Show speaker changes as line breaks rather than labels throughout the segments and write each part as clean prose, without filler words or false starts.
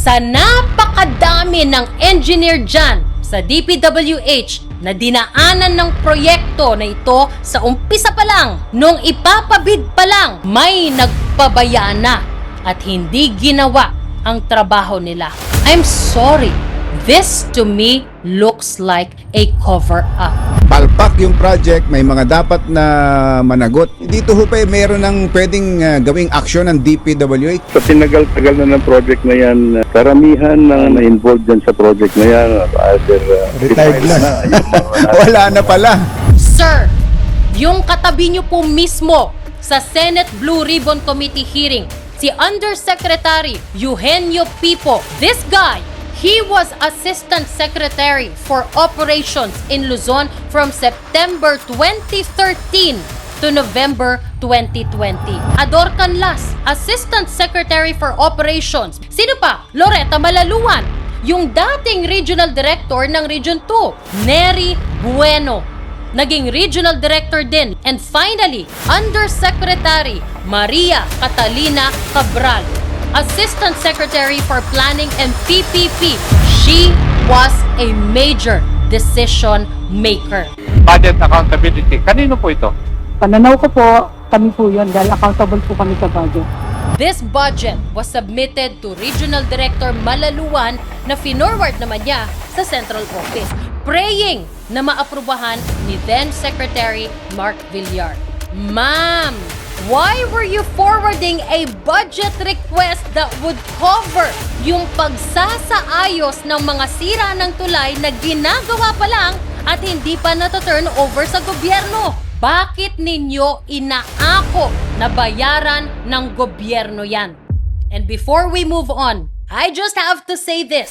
sa napakadami ng engineer dyan sa DPWH na dinaanan ng proyekto na ito sa umpisa pa lang, nung ipapabid pa lang, may nagpabaya na at hindi ginawa ang trabaho nila. I'm sorry. This to me looks like a cover-up.
Palpak yung project, may mga dapat na managot. Dito ho pa meron ng pwedeng gawing aksyon ng DPWH.
Sa tinagal-tagal na ng project na yan, karamihan na na-involved dyan sa project na yan, either
Retired na. Wala na pala.
Sir, yung katabi niyo po mismo sa Senate Blue Ribbon Committee hearing, si Undersecretary Eugenio Pipo, this guy, he was Assistant Secretary for Operations in Luzon from September 2013 to November 2020. Ador Canlas, Assistant Secretary for Operations. Sino pa? Loretta Malaluan, yung dating Regional Director ng Region 2. Neri Bueno, naging Regional Director din. And finally, Undersecretary Maria Catalina Cabral, Assistant Secretary for Planning and PPP. She was a major decision maker.
Budget accountability. Kanino po ito?
Pananaw ko po, kami po yun dahil accountable po kami sa budget.
This budget was submitted to Regional Director Malaluan na finorward naman niya sa Central Office, praying na maaprubahan ni then Secretary Mark Villar. Ma'am, why were you forwarding a budget request that would cover yung pagsasaayos ng mga sira ng tulay na ginagawa pa lang at hindi pa nata-turn over sa gobyerno? Bakit ninyo inaako na bayaran ng gobyerno yan? And before we move on, I just have to say this.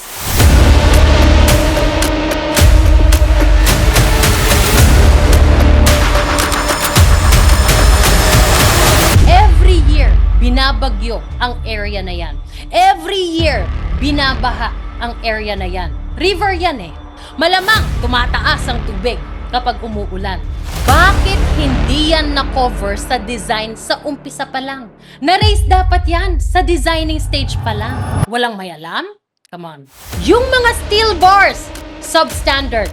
Every year, binabagyo ang area na yan. Every year, binabaha ang area na yan. River yan eh. Malamang tumataas ang tubig kapag umuulan. Bakit hindi yan na-cover sa design sa umpisa pa lang? Na-raise dapat yan sa designing stage pa lang. Walang may alam? Come on. Yung mga steel bars, substandard.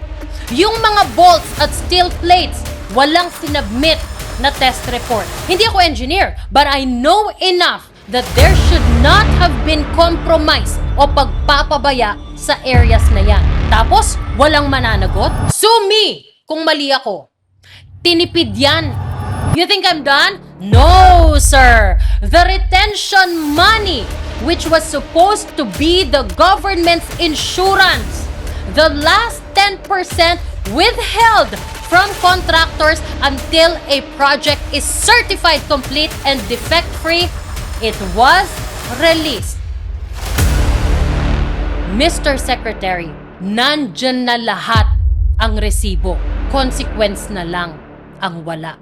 Yung mga bolts at steel plates, walang sinubmit na test report. Hindi ako engineer, but I know enough that there should not have been compromise o pagpapabaya sa areas na yan. Tapos, walang mananagot? Sue me kung mali ako. Tinipid yan. You think I'm done? No, sir. The retention money, which was supposed to be the government's insurance, the last 10% withheld from contractors until a project is certified complete and defect-free, it was released. Mr. Secretary, nandyan na lahat ang resibo. Consequence na lang ang wala.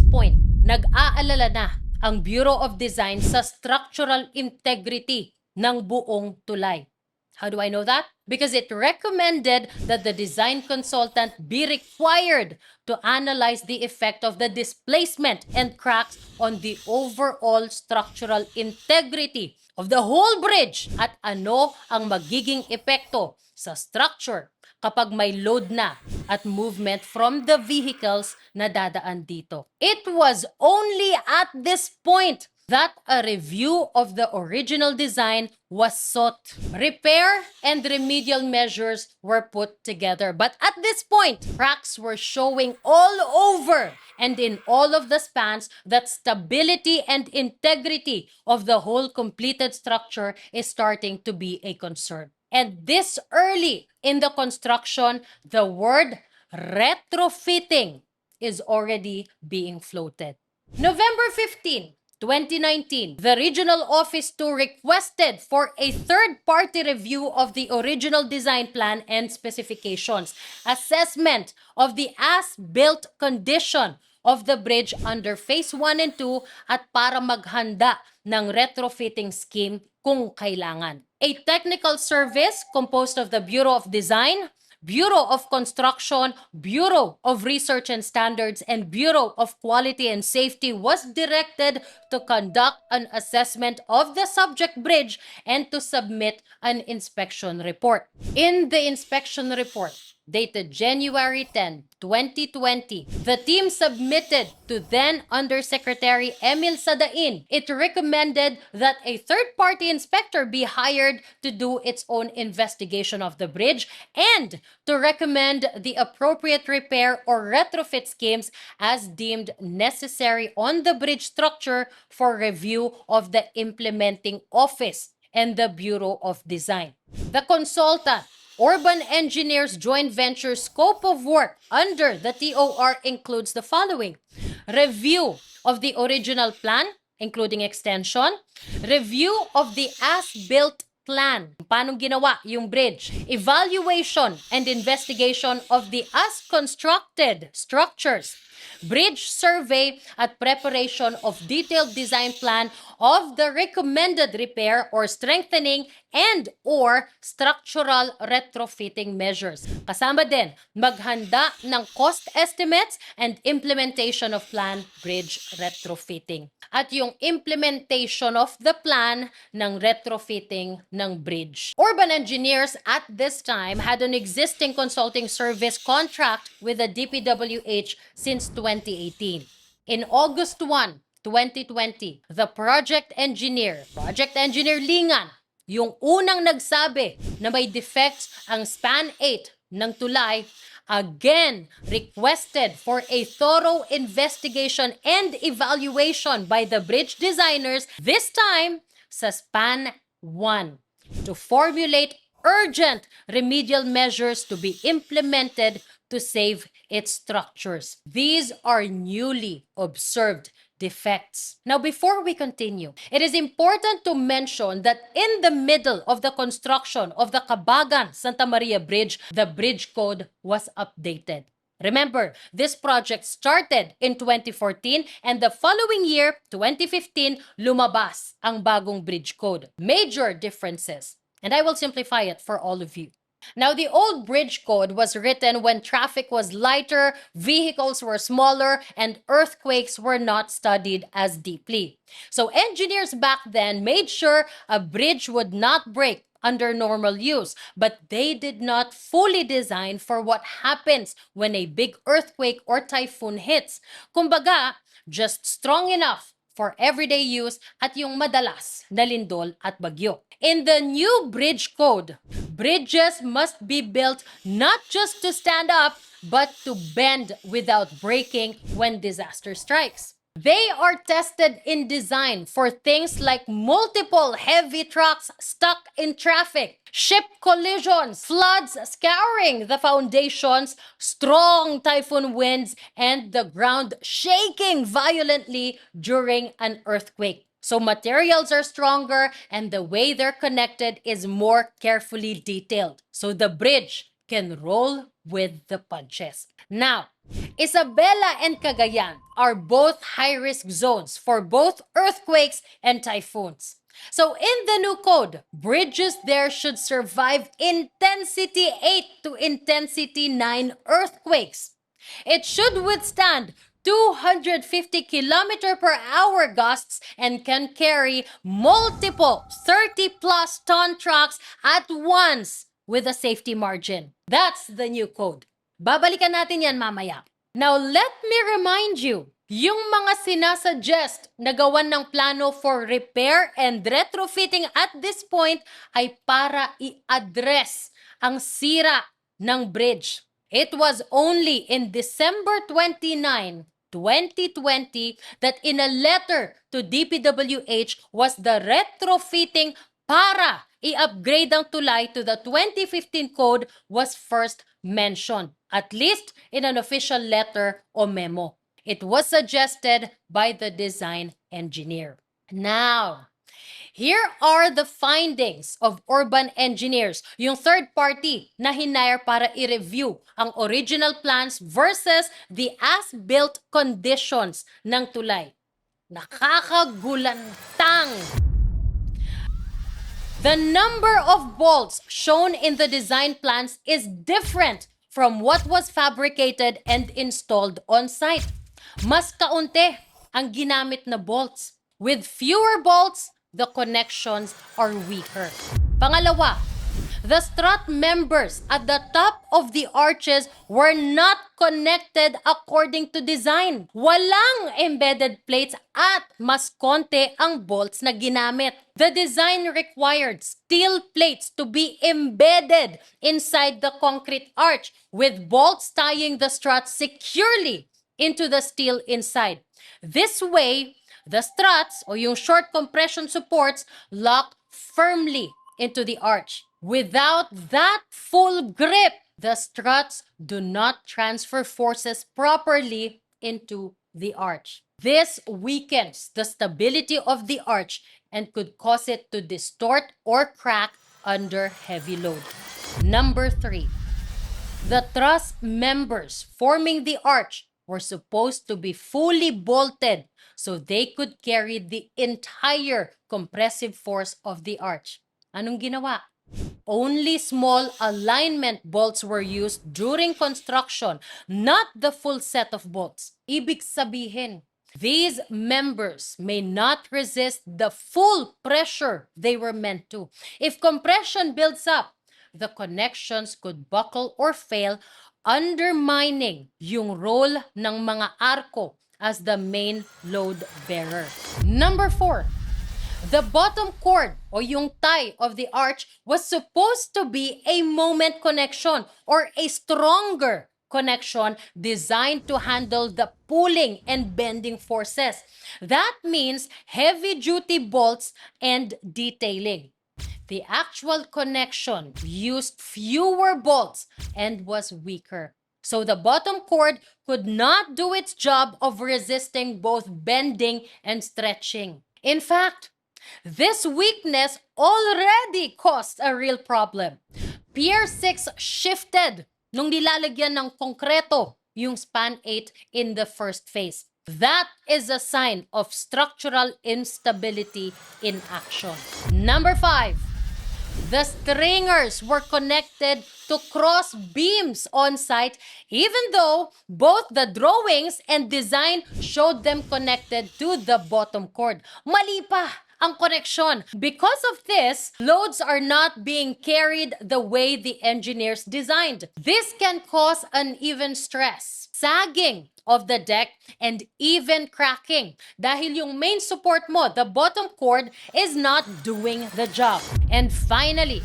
Point, nag-aalala na ang Bureau of Design sa structural integrity ng buong tulay. How do I know that? Because it recommended that the design consultant be required to analyze the effect of the displacement and cracks on the overall structural integrity of the whole bridge at ano ang magiging epekto sa structure kapag may load na at movement from the vehicles na dadaan dito. It was only at this point that a review of the original design was sought. Repair and remedial measures were put together. But at this point, cracks were showing all over and in all of the spans that stability and integrity of the whole completed structure is starting to be a concern. And this early in the construction, the word retrofitting is already being floated. November 15, 2019, the Regional Office 2 requested for a third-party review of the original design plan and specifications, assessment of the as-built condition of the bridge under Phase 1 and 2 at para maghanda ng retrofitting scheme kung kailangan. a technical service composed of the Bureau of Design, Bureau of Construction, Bureau of Research and Standards, and Bureau of Quality and Safety was directed to conduct an assessment of the subject bridge and to submit an inspection report. In the inspection report, dated January 10, 2020, the team submitted to then Undersecretary Emil Sadain. It recommended that a third-party inspector be hired to do its own investigation of the bridge and to recommend the appropriate repair or retrofit schemes as deemed necessary on the bridge structure for review of the implementing office and the Bureau of Design. The consultant Urban Engineers Joint Venture scope of work under the TOR includes the following: review of the original plan, including extension, review of the as-built plan, paano ginawa yung bridge, evaluation and investigation of the as-constructed structures, bridge survey at preparation of detailed design plan of the recommended repair or strengthening and or structural retrofitting measures. Kasama din, maghanda ng cost estimates and implementation of plan bridge retrofitting. At yung implementation of the plan ng retrofitting ng bridge. Urban Engineers at this time had an existing consulting service contract with the DPWH since 2018. In August 1, 2020, the Project Engineer Lingan, yung unang nagsabi na may defects ang span 8 ng tulay, again requested for a thorough investigation and evaluation by the bridge designers, this time sa span 1, to formulate urgent remedial measures to be implemented to save its structures. These are newly observed defects. Now, before we continue, it is important to mention that in the middle of the construction of the Cabagan-Santa Maria Bridge, the bridge code was updated. Remember, this project started in 2014 and the following year, 2015, lumabas ang bagong bridge code. Major differences, and I will simplify it for all of you. Now, the old bridge code was written when traffic was lighter, vehicles were smaller, and earthquakes were not studied as deeply. So engineers back then made sure a bridge would not break under normal use, but they did not fully design for what happens when a big earthquake or typhoon hits. Kumbaga, just strong enough for everyday use at yung madalas na lindol at bagyo. In the new bridge code, bridges must be built not just to stand up, but to bend without breaking when disaster strikes. They are tested in design for things like multiple heavy trucks stuck in traffic, ship collisions, floods scouring the foundations, strong typhoon winds, and the ground shaking violently during an earthquake. So materials are stronger and the way they're connected is more carefully detailed. So the bridge can roll with the punches. Now, Isabela and Cagayan are both high-risk zones for both earthquakes and typhoons. So in the new code, bridges there should survive intensity 8 to intensity 9 earthquakes. It should withstand 250 km/h gusts and can carry multiple 30-plus ton trucks at once with a safety margin. That's the new code. Babalikan natin yan mamaya. Now, let me remind you, yung mga sinasuggest na gawan ng plano for repair and retrofitting at this point ay para i-address ang sira ng bridge. It was only in December 29, 2020 that in a letter to DPWH was the retrofitting para i-upgrade ang tulay to the 2015 code was first mentioned, at least in an official letter o memo. It was suggested by the design engineer. Now, here are the findings of Urban Engineers, yung third party na hinire para i-review ang original plans versus the as-built conditions ng tulay. Nakakagulantang! The number of bolts shown in the design plans is different from what was fabricated and installed on site. Mas kaunti ang ginamit na bolts. With fewer bolts, the connections are weaker. Pangalawa, the strut members at the top of the arches were not connected according to design. Walang embedded plates at mas konti ang bolts na ginamit. The design required steel plates to be embedded inside the concrete arch with bolts tying the struts securely into the steel inside. This way, the struts o yung short compression supports lock firmly into the arch. Without that full grip, the struts do not transfer forces properly into the arch. This weakens the stability of the arch and could cause it to distort or crack under heavy load. Number 3. The truss members forming the arch were supposed to be fully bolted so they could carry the entire compressive force of the arch. Anong ginawa? Only small alignment bolts were used during construction, not the full set of bolts. Ibig sabihin, these members may not resist the full pressure they were meant to. If compression builds up, the connections could buckle or fail, undermining yung role ng mga arko as the main load bearer. Number 4. The bottom cord o yung tie of the arch was supposed to be a moment connection or a stronger connection designed to handle the pulling and bending forces. That means heavy-duty bolts and detailing. The actual connection used fewer bolts and was weaker. So the bottom cord could not do its job of resisting both bending and stretching. In fact, this weakness already caused a real problem. Pier 6 shifted nung nilalagyan ng konkreto yung span 8 in the first phase. That is a sign of structural instability in action. Number 5. The stringers were connected to cross beams on site even though both the drawings and design showed them connected to the bottom cord. Mali pa ang connection. Because of this, loads are not being carried the way the engineers designed. This can cause uneven stress, sagging of the deck, and even cracking. Dahil yung main support mo, the bottom cord, is not doing the job. And finally,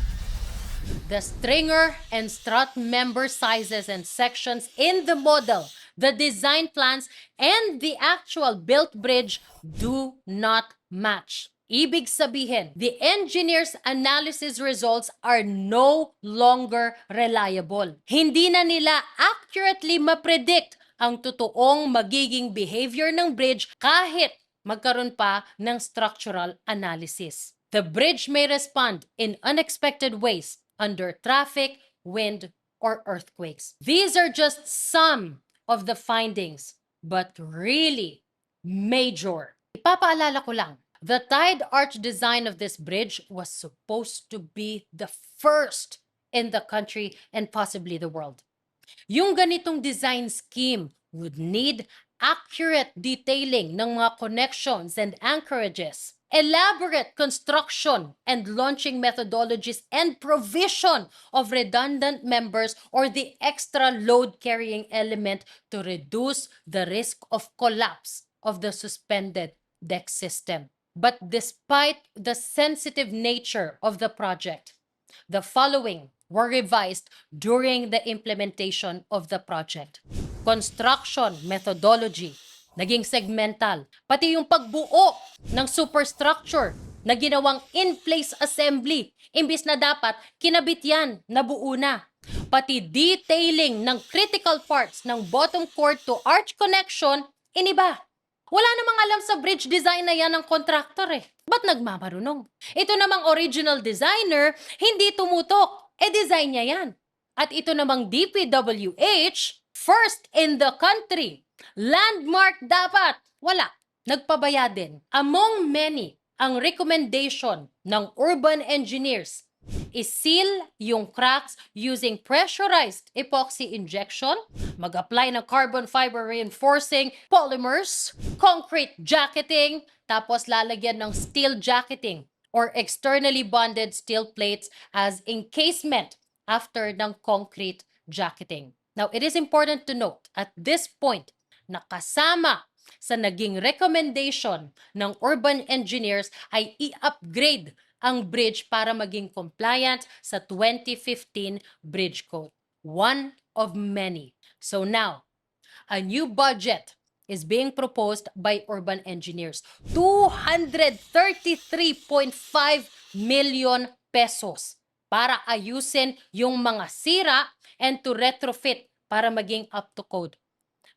the stringer and strut member sizes and sections in the model, the design plans, and the actual built bridge do not match. Ibig sabihin, the engineer's analysis results are no longer reliable. Hindi na nila accurately ma-predict ang totoong magiging behavior ng bridge kahit magkaroon pa ng structural analysis. The bridge may respond in unexpected ways under traffic, wind, or earthquakes. These are just some of the findings, but really major. Ipapaalala ko lang, the tied arch design of this bridge was supposed to be the first in the country and possibly the world. Yung ganitong design scheme would need accurate detailing ng mga connections and anchorages, elaborate construction and launching methodologies, and provision of redundant members or the extra load-carrying element to reduce the risk of collapse of the suspended deck system. But despite the sensitive nature of the project, the following were revised during the implementation of the project. Construction methodology, naging segmental. Pati yung pagbuo ng superstructure na ginawang in-place assembly, imbis na dapat kinabit yan, nabuo na. Pati detailing ng critical parts ng bottom cord to arch connection, iniba. Wala namang alam sa bridge design na yan ng contractor eh. Ba't nagmamarunong? Ito namang original designer, hindi tumutok. Design niya yan. At ito namang DPWH, first in the country. Landmark dapat. Wala. Nagpabaya din. Among many ang recommendation ng urban engineers i-seal yung cracks using pressurized epoxy injection, mag-apply ng carbon fiber reinforcing polymers, concrete jacketing, tapos lalagyan ng steel jacketing or externally bonded steel plates as encasement after ng concrete jacketing. Now, it is important to note at this point na kasama sa naging recommendation ng urban engineers ay i-upgrade ang bridge para maging compliant sa 2015 Bridge Code. One of many. So now, a new budget is being proposed by urban engineers. 233.5 million pesos para ayusin yung mga sira and to retrofit para maging up to code.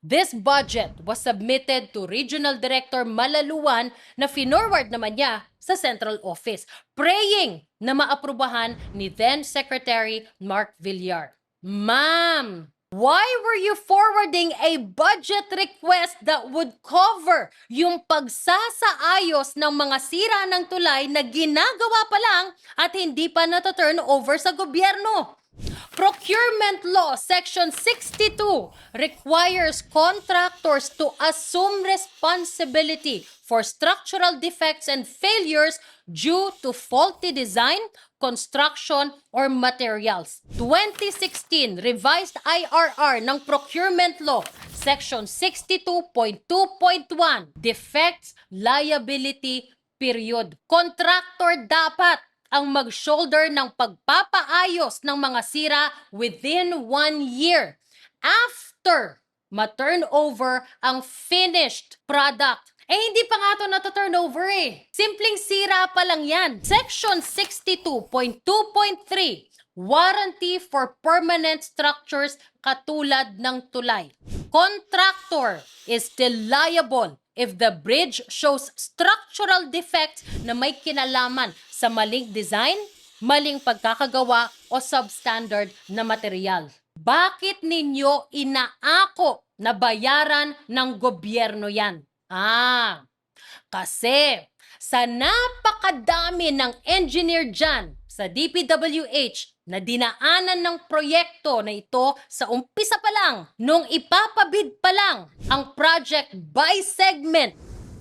This budget was submitted to Regional Director Malaluan na finorward naman niya sa Central Office, praying na maaprubahan ni then Secretary Mark Villar. Ma'am, why were you forwarding a budget request that would cover yung pagsasaayos ng mga sira ng tulay na ginagawa pa lang at hindi pa nata-turn over sa gobyerno? Procurement Law Section 62 requires contractors to assume responsibility for structural defects and failures due to faulty design, construction, or materials. 2016 revised IRR ng Procurement Law Section 62.2.1 Defects Liability Period. Contractor dapat ang mag-shoulder ng pagpapaayos ng mga sira within 1 year after ma-turnover ang finished product. Eh, hindi pa nga ito nata-turnover eh. Simpleng sira pa lang yan. Section 62.2.3 Warranty for permanent structures katulad ng tulay. Contractor is still liable if the bridge shows structural defects na may kinalaman sa maling design, maling pagkakagawa o substandard na material. Bakit ninyo inaako na bayaran ng gobyerno yan? Kasi sa napakadami ng engineer dyan sa DPWH na dinaanan ng proyekto na ito sa umpisa pa lang, nung ipapabid pa lang ang project by segment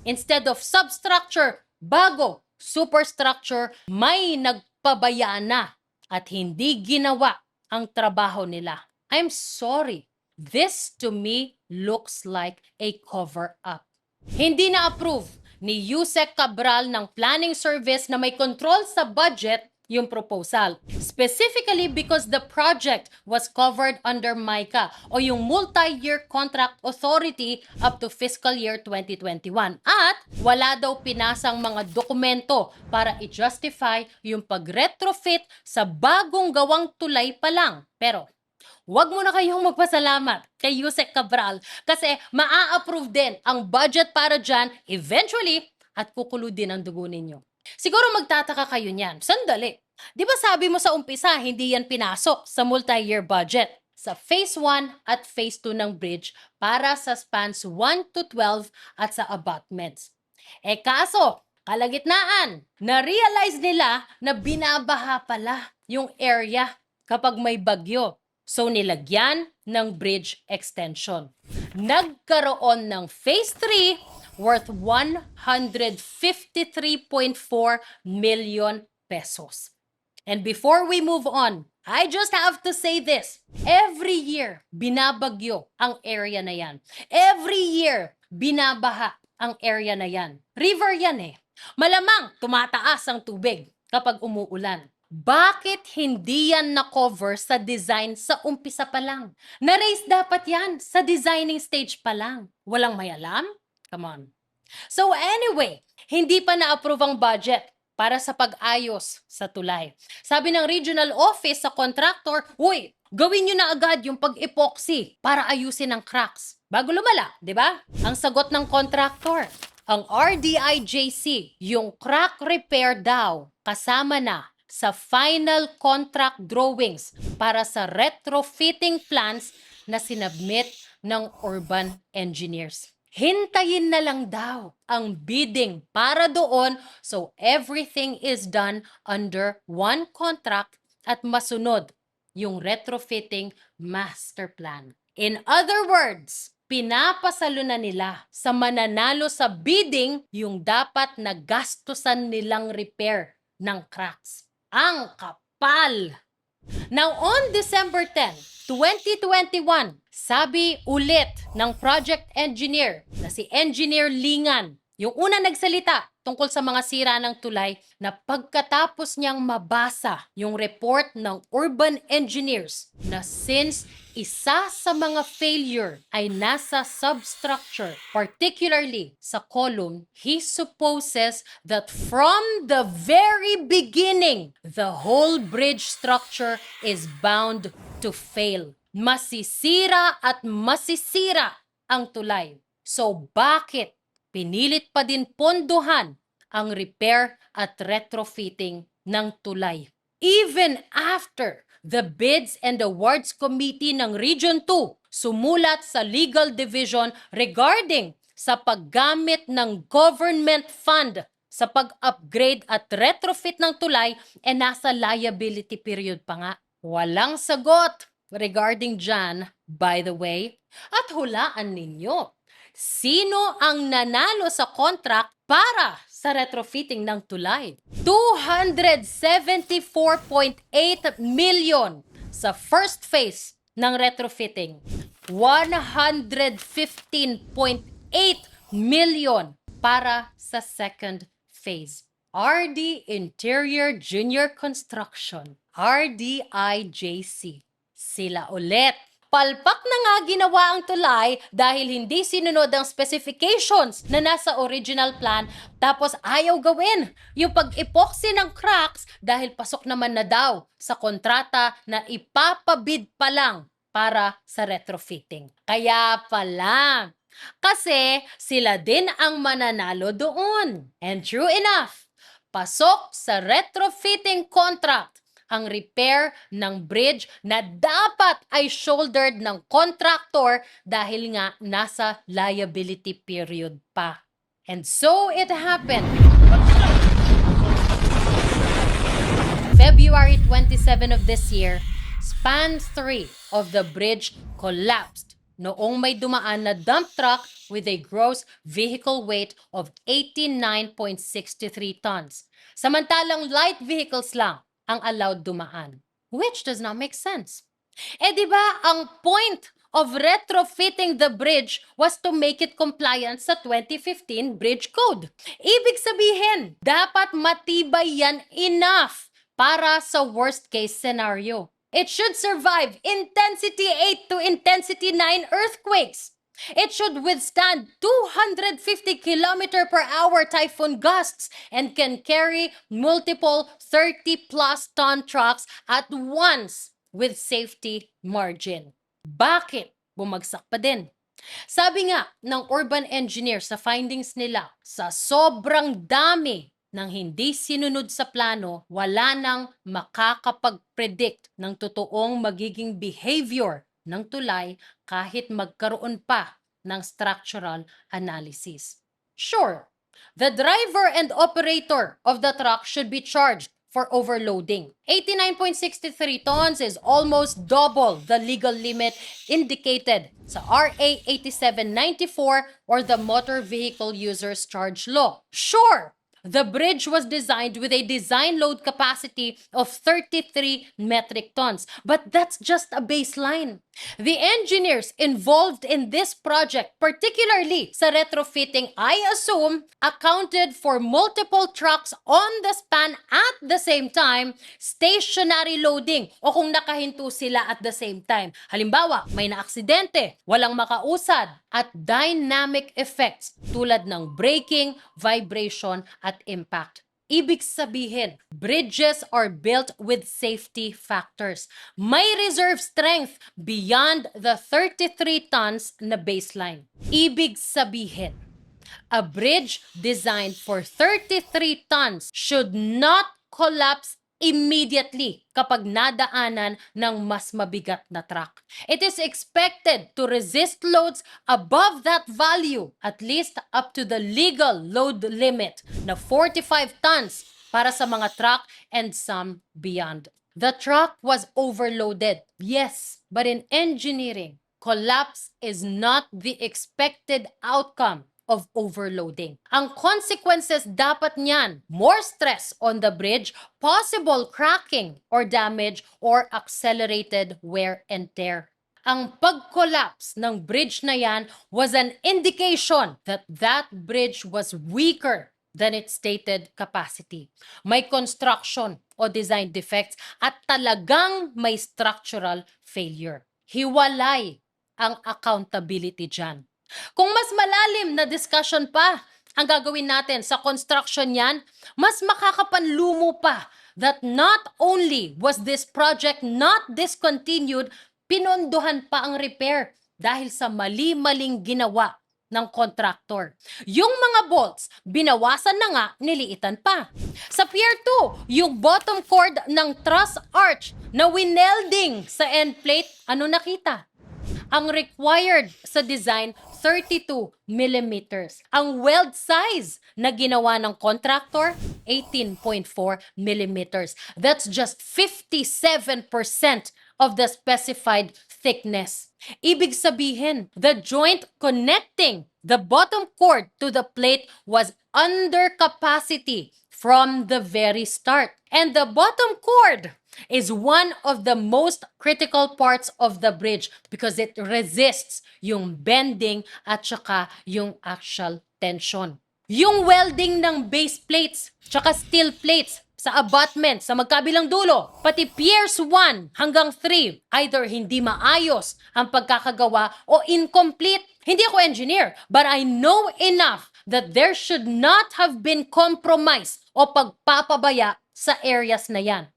instead of substructure bago superstructure, may nagpabaya na at hindi ginawa ang trabaho nila. I'm sorry. This to me looks like a cover-up. Hindi na-approve ni Yusek Cabral ng planning service na may control sa budget yung proposal. Specifically because the project was covered under MICA o yung Multi-Year Contract Authority up to fiscal year 2021. At wala daw pinasang mga dokumento para i-justify yung pag-retrofit sa bagong gawang tulay pa lang. Pero huwag mo na kayong magpasalamat kay Yusek Cabral kasi maa-approve din ang budget para dyan eventually at kukulo din ang dugo ninyo. Siguro magtataka kayo niyan. Sandali. Di ba sabi mo sa umpisa, hindi yan pinasok sa multi-year budget? Sa Phase 1 at Phase 2 ng bridge para sa spans 1 to 12 at sa abutments. Eh kaso, kalagitnaan, na-realize nila na binabaha pala yung area kapag may bagyo. So nilagyan ng bridge extension. Nagkaroon ng Phase 3 worth 153.4 million pesos. And before we move on, I just have to say this. Every year, binabagyo ang area na yan. Every year, binabaha ang area na yan. River yan eh. Malamang tumataas ang tubig kapag umuulan. Bakit hindi yan na-cover sa design sa umpisa pa lang? Na-raise dapat yan sa designing stage pa lang. Walang may alam? Come on. So anyway, hindi pa na-approve ang budget para sa pag-ayos sa tulay. Sabi ng regional office sa contractor, uy, gawin nyo na agad yung pag-epoxy para ayusin ang cracks. Bago lumala, di ba? Ang sagot ng contractor, ang RDIJC, yung crack repair daw, kasama na sa final contract drawings para sa retrofitting plans na sinabmit ng urban engineers. Hintayin na lang daw ang bidding para doon so everything is done under one contract at masunod yung retrofitting master plan. In other words, pinapasalo na nila sa mananalo sa bidding yung dapat na gastusan nilang repair ng cracks. Ang kapal! Now, on December 10, 2021, sabi ulit ng project engineer na si Engineer Lingan, yung una nagsalita tungkol sa mga sira ng tulay na pagkatapos niyang mabasa yung report ng urban engineers na since isa sa mga failure ay nasa substructure, particularly sa column, he supposes that from the very beginning, the whole bridge structure is bound to fail. Masisira at masisira ang tulay. So bakit pinilit pa din pondohan ang repair at retrofitting ng tulay? Even after the Bids and Awards Committee ng Region 2 sumulat sa Legal Division regarding sa paggamit ng government fund sa pag-upgrade at retrofit ng tulay, nasa liability period pa nga. Walang sagot regarding dyan, by the way. At hulaan ninyo, sino ang nanalo sa contract para sa retrofitting ng tulay? 274.8 million sa first phase ng retrofitting. 115.8 million para sa second phase. RD Interior Junior Construction, RDIJC. Sila ulit. Palpak na nga ginawa ang tulay dahil hindi sinunod ang specifications na nasa original plan, tapos ayaw gawin yung pag-epoxy ng cracks dahil pasok naman na daw sa kontrata na ipapabid pa lang para sa retrofitting. Kaya pala, kasi sila din ang mananalo doon. And true enough, pasok sa retrofitting contract ang repair ng bridge na dapat ay shouldered ng contractor dahil nga nasa liability period pa. And so it happened. February 27 of this year, span 3 of the bridge collapsed noong may dumaan na dump truck with a gross vehicle weight of 89.63 tons. Samantalang light vehicles lang ang allowed dumaan, which does not make sense. Di ba ang point of retrofitting the bridge was to make it compliant sa 2015 Bridge Code. Ibig sabihin, dapat matibay yan enough para sa worst case scenario. It should survive intensity 8 to intensity 9 earthquakes. It should withstand 250 km/h typhoon gusts and can carry multiple 30-plus ton trucks at once with safety margin. Bakit bumagsak pa din? Sabi nga ng urban engineer sa findings nila, sa sobrang dami ng hindi sinunod sa plano, wala nang makakapag-predict ng totoong magiging behavior ng tulay kahit magkaroon pa ng structural analysis. Sure, the driver and operator of the truck should be charged for overloading. 89.63 tons is almost double the legal limit indicated sa RA 8794 or the Motor Vehicle Users Charge Law. Sure, the bridge was designed with a design load capacity of 33 metric tons, but that's just a baseline. The engineers involved in this project, particularly sa retrofitting, I assume, accounted for multiple trucks on the span at the same time, stationary loading, o kung nakahinto sila at the same time. Halimbawa, may naaksidente, walang makausad, at dynamic effects tulad ng braking, vibration, at impact. Ibig sabihin, bridges are built with safety factors. May reserve strength beyond the 33 tons na baseline. Ibig sabihin, a bridge designed for 33 tons should not collapse immediately kapag nadaanan ng mas mabigat na truck. It is expected to resist loads above that value, at least up to the legal load limit na 45 tons para sa mga truck and some beyond. The truck was overloaded, yes, but in engineering, collapse is not the expected outcome of overloading. Ang consequences dapat niyan, more stress on the bridge, possible cracking or damage, or accelerated wear and tear. Ang pag-collapse ng bridge na yan was an indication that that bridge was weaker than its stated capacity. May construction o design defects at talagang may structural failure. Hiwalay ang accountability dyan. Kung mas malalim na discussion pa ang gagawin natin sa construction yan, mas makakapanlumo pa that not only was this project not discontinued, pinondohan pa ang repair dahil sa mali-maling ginawa ng contractor. Yung mga bolts, binawasan na nga, niliitan pa. Sa Pier 2, yung bottom cord ng truss arch na winelding sa end plate, ano nakita? Ang required sa design, 32 millimeters. Ang weld size na ginawa ng contractor, 18.4 millimeters. That's just 57% of the specified thickness. Ibig sabihin, the joint connecting the bottom cord to the plate was under capacity from the very start. And the bottom cord is one of the most critical parts of the bridge because it resists yung bending at saka yung actual tension. Yung welding ng base plates tsaka steel plates sa abutment sa magkabilang dulo, pati piers 1 hanggang 3, either hindi maayos ang pagkakagawa o incomplete. Hindi ako engineer, but I know enough that there should not have been compromise o pagpapabaya sa areas na yan.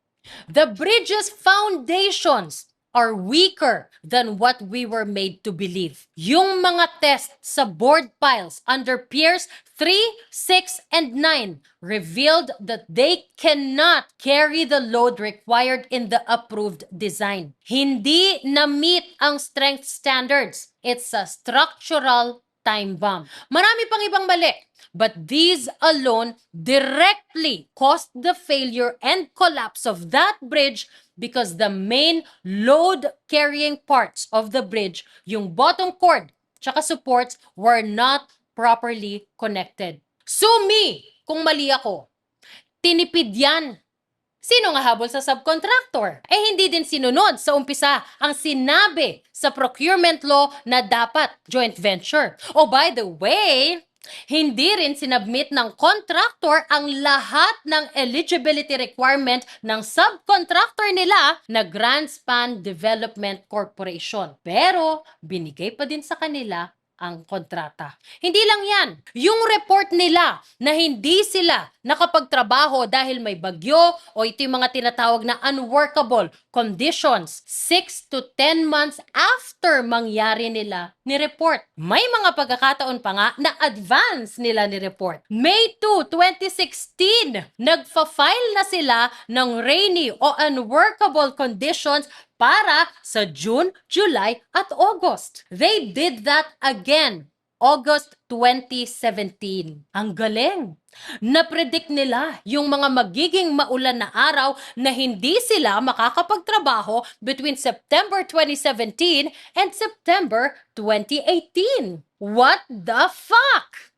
The bridge's foundations are weaker than what we were made to believe. Yung mga tests sa board piles under piers 3, 6, and 9 revealed that they cannot carry the load required in the approved design. Hindi na-meet ang strength standards. It's a structural time bomb. Marami pang ibang mali. But these alone directly caused the failure and collapse of that bridge because the main load-carrying parts of the bridge, yung bottom cord, tsaka supports, were not properly connected. Sue me kung mali ako. Tinipid yan. Sino nga habol sa subcontractor? Hindi din sinunod sa umpisa ang sinabi sa procurement law na dapat joint venture. Oh, by the way, hindi rin sinabmit ng contractor ang lahat ng eligibility requirement ng subcontractor nila na Grandspan Development Corporation. Pero binigay pa din sa kanila ang kontrata. Hindi lang yan. Yung report nila na hindi sila nakapagtrabaho dahil may bagyo o ito yung mga tinatawag na unworkable conditions 6 to 10 months after mangyari nila ni-report. May mga pagkakataon pa nga na advance nila ni-report. May 2, 2016, nagfa-file na sila ng rainy o unworkable conditions para sa June, July, at August. They did that again, August 2017. Ang galing! Napredict nila yung mga magiging maulan na araw na hindi sila makakapagtrabaho between September 2017 and September 2018. What the fuck?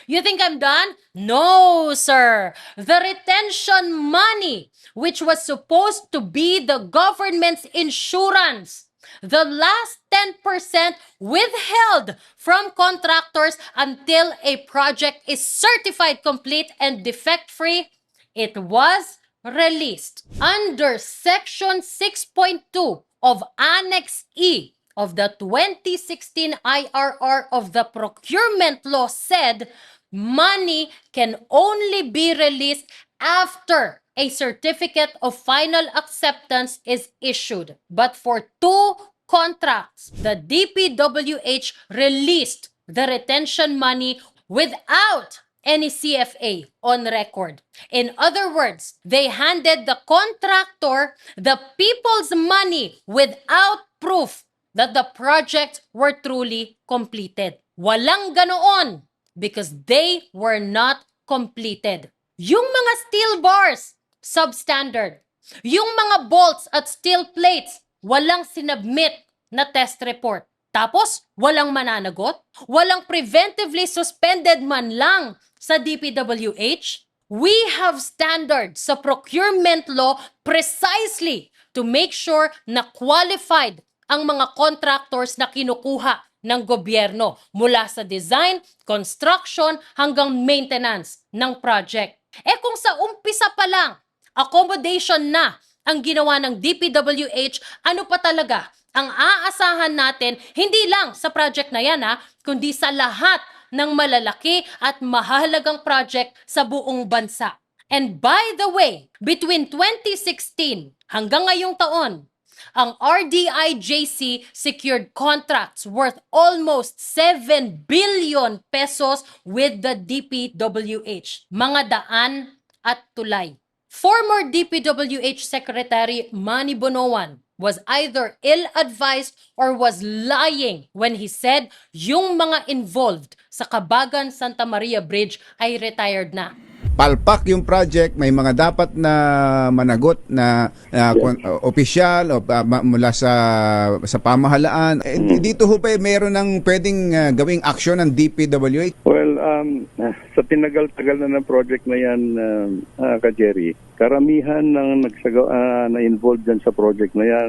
You think I'm done? No, sir. The retention money, which was supposed to be the government's insurance, the last 10% withheld from contractors until a project is certified complete and defect-free, it was released under Section 6.2 of Annex E of the 2016 IRR of the procurement law said money can only be released after a certificate of final acceptance is issued. But for 2 contracts, the DPWH released the retention money without any CFA on record. In other words, they handed the contractor the people's money without proof that the projects were truly completed. Walang ganoon because they were not completed. Yung mga steel bars, substandard. Yung mga bolts at steel plates, walang sinubmit na test report. Tapos, walang mananagot? Walang preventively suspended man lang sa DPWH? We have standards sa procurement law precisely to make sure na qualified ang mga contractors na kinukuha ng gobyerno mula sa design, construction, hanggang maintenance ng project. Kung sa umpisa pa lang, accommodation na ang ginawa ng DPWH, ano pa talaga ang aasahan natin, hindi lang sa project na yan kundi sa lahat ng malalaki at mahalagang project sa buong bansa. And by the way, between 2016 hanggang ngayong taon, ang RDIJC secured contracts worth almost 7 billion pesos with the DPWH, mga daan at tulay. Former DPWH Secretary Manny Bonoan was either ill-advised or was lying when he said yung mga involved sa Kabagan Santa Maria Bridge ay retired na.
Palpak yung project, may mga dapat na managot na opisyal o mula sa pamahalaan. Dito ho pa meron ng pwedeng gawing aksyon ng DPWH.
Well, sa tinagal-tagal na ng project na yan, Ka-Jerry, karamihan ng na-involved dyan sa project na yan,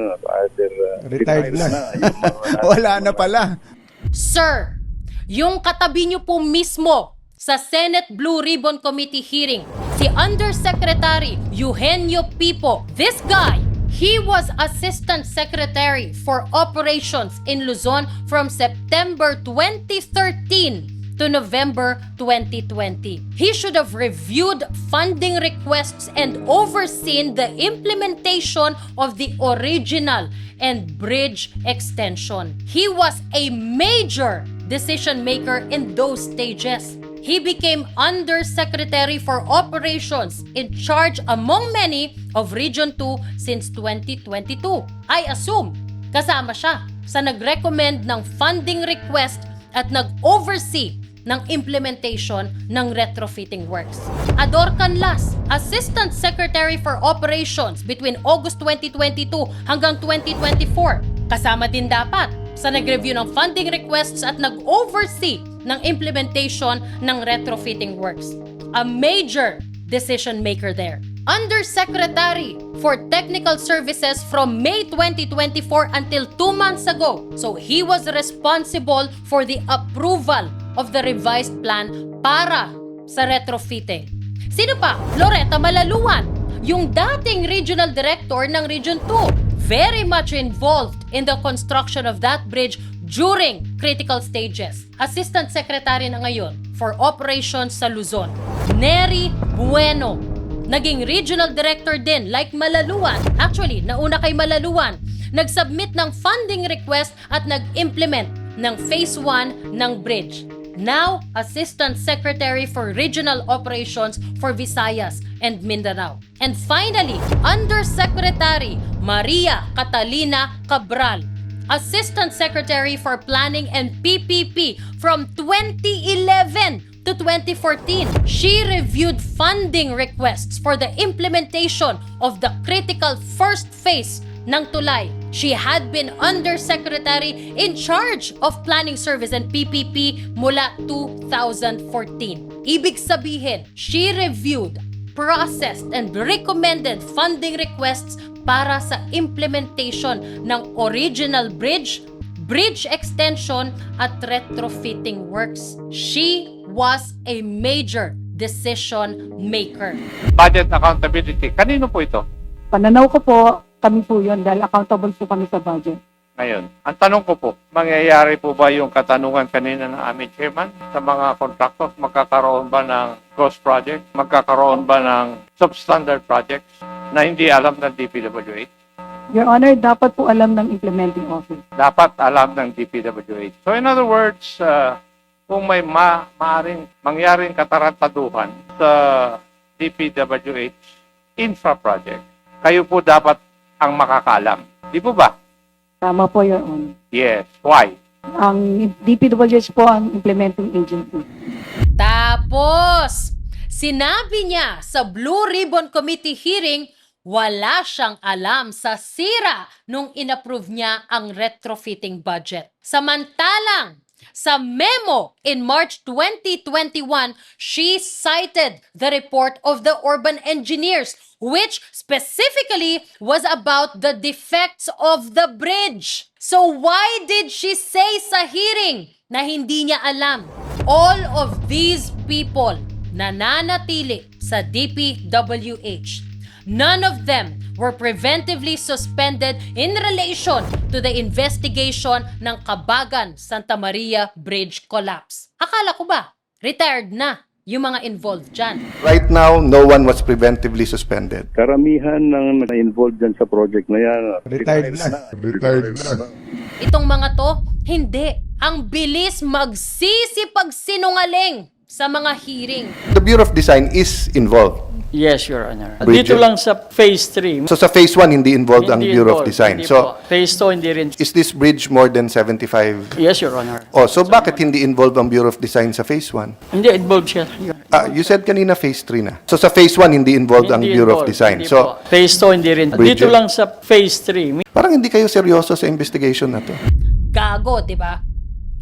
either
Retired na.
yung mga-
Wala na pala.
Sir, yung katabi niyo po mismo sa Senate Blue Ribbon Committee hearing, si Undersecretary Eugenio Pipo, this guy, he was Assistant Secretary for Operations in Luzon from September 2013 to November 2020. He should have reviewed funding requests and overseen the implementation of the original and bridge extension. He was a major decision maker in those stages. He became Undersecretary for Operations in charge among many of Region 2 since 2022. I assume kasama siya sa nag-recommend ng funding request at nag-oversee ng implementation ng retrofitting works. Ador Canlas, Assistant Secretary for Operations between August 2022 hanggang 2024. Kasama din dapat sa nag-review ng funding requests at nag-oversee ng implementation ng retrofitting works. A major decision maker there. Undersecretary for Technical Services from May 2024 until 2 months ago. So he was responsible for the approval of the revised plan para sa retrofitting. Sino pa? Loretta Malaluan, yung dating regional director ng Region 2. Very much involved in the construction of that bridge during critical stages. Assistant Secretary na ngayon for Operations sa Luzon. Neri Bueno, naging regional director din like Malaluan. Actually, nauna kay Malaluan, nag-submit ng funding request at nag-implement ng Phase 1 ng bridge. Now, Assistant Secretary for Regional Operations for Visayas and Mindanao. And finally, Undersecretary Maria Catalina Cabral, Assistant Secretary for Planning and PPP from 2011 to 2014. She reviewed funding requests for the implementation of the critical first phase ng tulay. She had been Undersecretary in charge of Planning Service and PPP mula 2014. Ibig sabihin, she reviewed, processed, and recommended funding requests para sa implementation ng original bridge, bridge extension, at retrofitting works. She was a major decision maker.
Budget accountability. Kanino po ito?
Pananaw ko po, kami po yun dahil accountable po kami sa budget.
Ngayon, ang tanong ko po, mangyayari po ba yung katanungan kanina ng aming chairman sa mga contractors? Magkakaroon ba ng ghost project? Magkakaroon ba ng substandard projects na hindi alam ng DPWH?
Your Honor, dapat po alam ng implementing office.
Dapat alam ng DPWH. So in other words, kung may maaring mangyaring katarantaduhan sa DPWH infra project, kayo po dapat ang makakalam. Di po ba?
Tama po, Your Honor.
Yes. Why?
Ang DPWH po ang implementing agency.
Tapos, sinabi niya sa Blue Ribbon Committee hearing, wala siyang alam sa sira nung inapprove niya ang retrofitting budget. Samantalang, sa memo in March 2021, she cited the report of the urban engineers, which specifically was about the defects of the bridge. So why did she say sa hearing na hindi niya alam? All of these people nananatili sa DPWH. None of them were preventively suspended in relation to the investigation ng Kabagan Santa Maria Bridge collapse. Akala ko ba, retired na yung mga involved dyan?
Right now, no one was preventively suspended.
Karamihan ng na-involved dyan sa project na yan,
Retired na.
Itong mga to, hindi. Ang bilis magsisipagsinungaling sa mga hearing.
The Bureau of Design is involved.
Yes, Your Honor.
Bridget.
Dito lang sa Phase 3.
So sa Phase 1, hindi involved ang
Hindi
Bureau of
involved,
Design.
hindi
So
po. Phase 2, hindi rin.
is this bridge more than 75?
Yes, Your Honor.
Oh, so bakit hindi involved ang Bureau of Design sa Phase 1?
Hindi involved siya.
You said kanina Phase 3 na. So sa Phase 1, hindi involved ang
Hindi
Bureau of
involved,
Design.
hindi
So
po. Phase 2, hindi rin.
Bridget.
Dito lang sa Phase 3.
parang hindi kayo seryoso sa investigation na to.
Gago, di ba?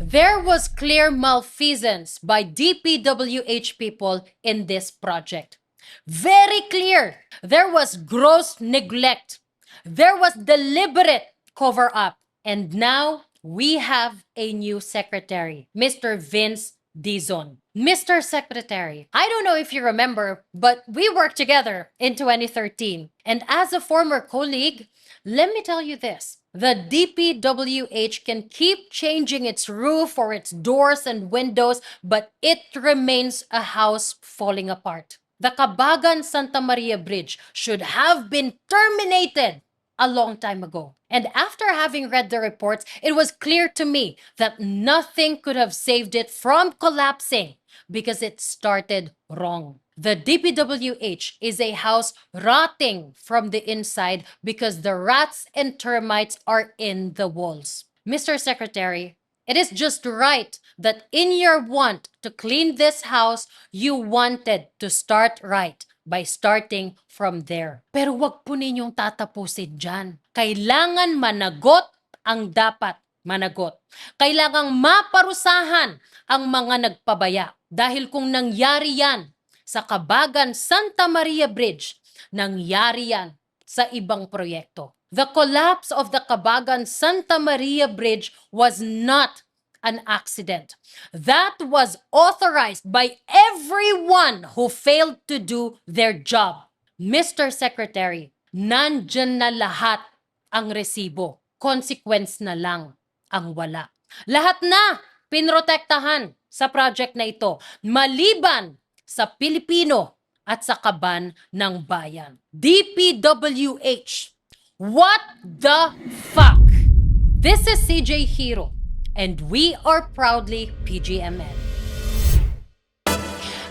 There was clear malfeasance by DPWH people in this project. Very clear. There was gross neglect. There was deliberate cover-up. And now, we have a new secretary, Mr. Vince Dizon. Mr. Secretary, I don't know if you remember, but we worked together in 2013. And as a former colleague, let me tell you this. The DPWH can keep changing its roof or its doors and windows, but it remains a house falling apart. The Kabagan Santa Maria Bridge should have been terminated a long time ago. And after having read the reports, it was clear to me that nothing could have saved it from collapsing because it started wrong. The DPWH is a house rotting from the inside because the rats and termites are in the walls. Mr. Secretary, it is just right that in your want to clean this house, you wanted to start right by starting from there. Pero wag po ninyong tatapusin dyan. Kailangan managot ang dapat managot. Kailangang maparusahan ang mga nagpabaya. Dahil kung nangyari yan sa Kabagan Santa Maria Bridge, nangyari yan sa ibang proyekto. The collapse of the Kabagan Santa Maria Bridge was not an accident. That was authorized by everyone who failed to do their job. Mr. Secretary, nandyan na lahat ang resibo. Consequence na lang ang wala. Lahat na pinrotektahan sa project na ito, maliban sa Pilipino at sa kaban ng bayan. DPWH, what the fuck? This is CJ Hirro, and we are proudly PGMN.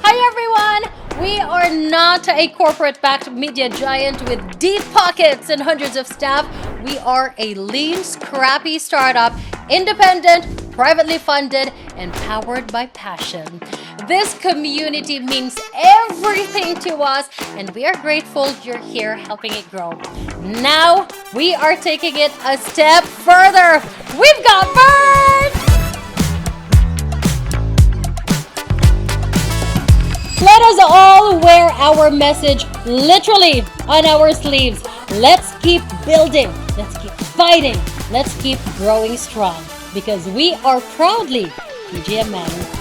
Hi everyone! We are not a corporate-backed media giant with deep pockets and hundreds of staff. We are a lean, scrappy startup, independent, privately funded, and powered by passion. This community means everything to us, and we are grateful you're here helping it grow. Now, we are taking it a step further. We've got birds! Let us all wear our message literally on our sleeves. Let's keep building. Let's keep fighting. Let's keep growing strong because we are proudly PGMN.